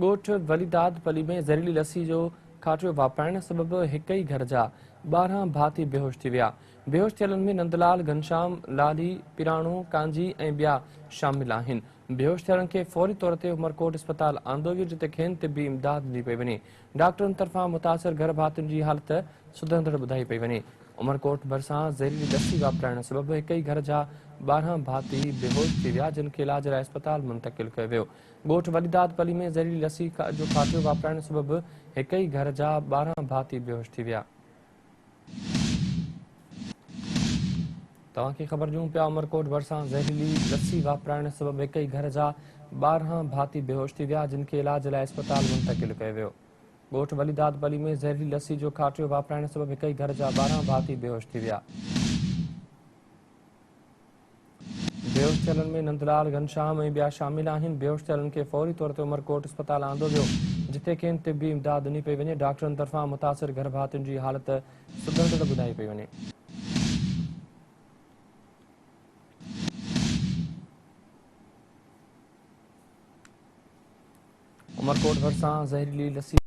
ॻोठ वलीदाद पली में ज़हरीली लस्सी जो खाटियो वापराइण सबबि हिक ई घर जा 12 भाती बेहोश थी विया। बेहोश थियलनि में नंदलाल, घनश्याम, लाली, पिराणो, कांजी ऐं ॿिया शामिल आहिनि। बेहोश थियलनि खे फौरी तौर ते उमरकोट अस्पताल आंदो वियो, जिते खेनि तिबी इमदाद ॾिनी पई वञे। डॉक्टरनि तरफ़ां मुतासिर घर भातियुनि जी हालत सुधरंदड़ ॿुधाई पई वञे। उमरकोट भरिसां ज़हरीली लस्सी वापराइण सबबि हिक ई घर जा 12 भाती बेहोश थी विया, जिन खे इलाज लाइ अस्पताल मुंतक़िल कयो वियो। ॻोठ वलीदाद पली में ज़हरीली लस्सी जो खाटियो वापराइण सबबि हिक ई घर जा 12 भाती बेहोश थी विया। तव्हांखे ख़बर ॾियूं पिया, उमरकोट भरिसां ज़हरीली लस्सी वापराइण सबबि हिक ई घर जा 12 भाती बेहोश थी विया, जिन खे इलाज लाइ अस्पताल मुंतक़िल कयो वियो। ॻोठ वलीदाद पली में ज़हरीली लस्सी जो खाटियो वापराइण सबबि हिक ई घर जा 12 भाती बेहोश थी विया। बेहोश थियलनि में नंदलाल, घनश्याम ऐं ॿिया शामिल आहिनि। बेहोश थियलनि खे फौरी तौर ते उमरकोट अस्पताल आंदो वियो, जिते खेनि तिबी इमदाद ॾिनी पई वञे। डॉक्टरनि तरफ़ां मुतासिर घर भातियुनि जी हालत सुधरंदड़ ॿुधाई पई वञे। उमरकोट भरिसां ज़हरीली लस्सी